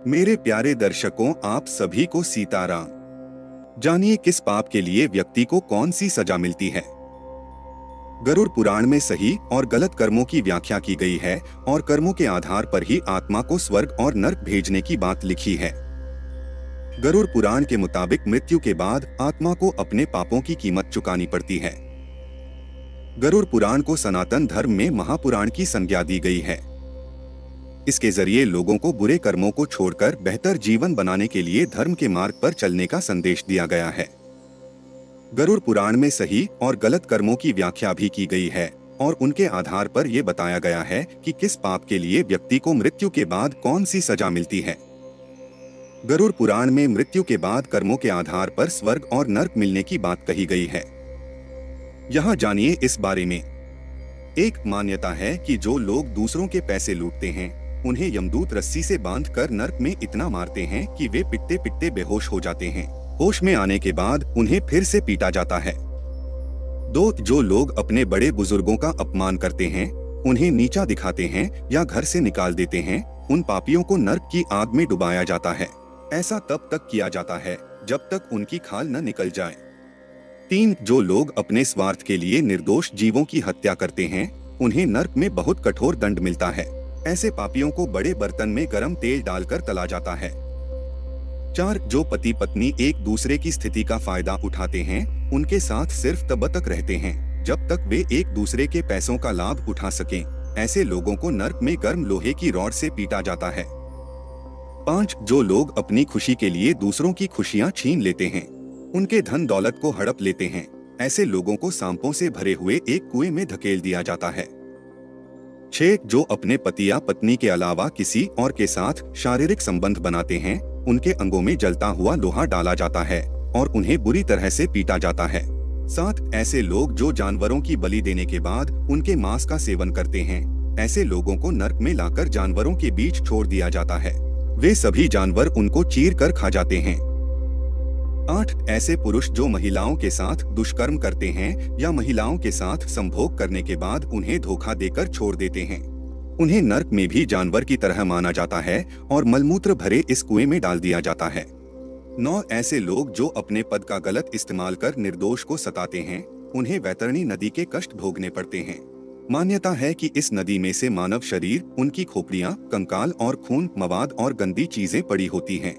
मेरे प्यारे दर्शकों, आप सभी को सीताराम। जानिए किस पाप के लिए व्यक्ति को कौन सी सजा मिलती है। गरुड़ पुराण में सही और गलत कर्मों की व्याख्या की गई है और कर्मों के आधार पर ही आत्मा को स्वर्ग और नरक भेजने की बात लिखी है। गरुड़ पुराण के मुताबिक मृत्यु के बाद आत्मा को अपने पापों की कीमत चुकानी पड़ती है। गरुड़ पुराण को सनातन धर्म में महापुराण की संज्ञा दी गई है। इसके जरिए लोगों को बुरे कर्मों को छोड़कर बेहतर जीवन बनाने के लिए धर्म के मार्ग पर चलने का संदेश दिया गया है। गरुड़ पुराण में सही और गलत कर्मों की व्याख्या भी की गई है और उनके आधार पर यह बताया गया है कि किस पाप के लिए व्यक्ति को मृत्यु के बाद कौन सी सजा मिलती है। गरुड़ पुराण में मृत्यु के बाद कर्मों के आधार पर स्वर्ग और नरक मिलने की बात कही गई है। यहाँ जानिए इस बारे में। एक मान्यता है कि जो लोग दूसरों के पैसे लूटते हैं उन्हें यमदूत रस्सी से बांधकर नरक में इतना मारते हैं कि वे पिटते पिटते बेहोश हो जाते हैं। होश में आने के बाद उन्हें फिर से पीटा जाता है। दो, जो लोग अपने बड़े बुजुर्गों का अपमान करते हैं, उन्हें नीचा दिखाते हैं या घर से निकाल देते हैं, उन पापियों को नरक की आग में डुबाया जाता है। ऐसा तब तक किया जाता है जब तक उनकी खाल न निकल जाए। 3, जो लोग अपने स्वार्थ के लिए निर्दोष जीवों की हत्या करते हैं, उन्हें नरक में बहुत कठोर दंड मिलता है। ऐसे पापियों को बड़े बर्तन में गर्म तेल डालकर तला जाता है। 4, जो पति पत्नी एक दूसरे की स्थिति का फायदा उठाते हैं, उनके साथ सिर्फ तब तक रहते हैं जब तक वे एक दूसरे के पैसों का लाभ उठा सकें। ऐसे लोगों को नरक में गर्म लोहे की रॉड से पीटा जाता है। 5, जो लोग अपनी खुशी के लिए दूसरों की खुशियां छीन लेते हैं, उनके धन दौलत को हड़प लेते हैं, ऐसे लोगों को सांपों से भरे हुए एक कुएं में धकेल दिया जाता है। 6, जो अपने पति या पत्नी के अलावा किसी और के साथ शारीरिक संबंध बनाते हैं, उनके अंगों में जलता हुआ लोहा डाला जाता है और उन्हें बुरी तरह से पीटा जाता है। 7, ऐसे लोग जो जानवरों की बलि देने के बाद उनके मांस का सेवन करते हैं, ऐसे लोगों को नरक में लाकर जानवरों के बीच छोड़ दिया जाता है। वे सभी जानवर उनको चीर कर खा जाते हैं। 8, ऐसे पुरुष जो महिलाओं के साथ दुष्कर्म करते हैं या महिलाओं के साथ संभोग करने के बाद उन्हें धोखा देकर छोड़ देते हैं, उन्हें नरक में भी जानवर की तरह माना जाता है और मलमूत्र भरे इस कुएं में डाल दिया जाता है। 9, ऐसे लोग जो अपने पद का गलत इस्तेमाल कर निर्दोष को सताते हैं, उन्हें वैतरणी नदी के कष्ट भोगने पड़ते हैं। मान्यता है कि इस नदी में से मानव शरीर, उनकी खोपड़ियां, कंकाल और खून, मवाद और गंदी चीजें पड़ी होती हैं।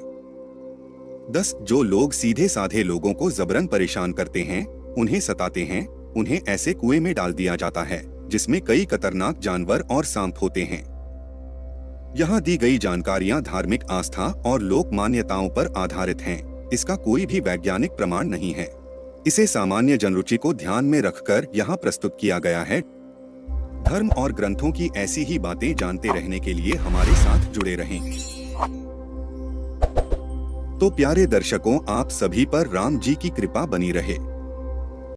10, जो लोग सीधे साधे लोगों को जबरन परेशान करते हैं, उन्हें सताते हैं, उन्हें ऐसे कुएं में डाल दिया जाता है जिसमें कई खतरनाक जानवर और सांप होते हैं। यहाँ दी गई जानकारियाँ धार्मिक आस्था और लोक मान्यताओं पर आधारित हैं। इसका कोई भी वैज्ञानिक प्रमाण नहीं है। इसे सामान्य जनरुचि को ध्यान में रखकर यहाँ प्रस्तुत किया गया है। धर्म और ग्रंथों की ऐसी ही बातें जानते रहने के लिए हमारे साथ जुड़े रहें। तो प्यारे दर्शकों, आप सभी पर राम जी की कृपा बनी रहे।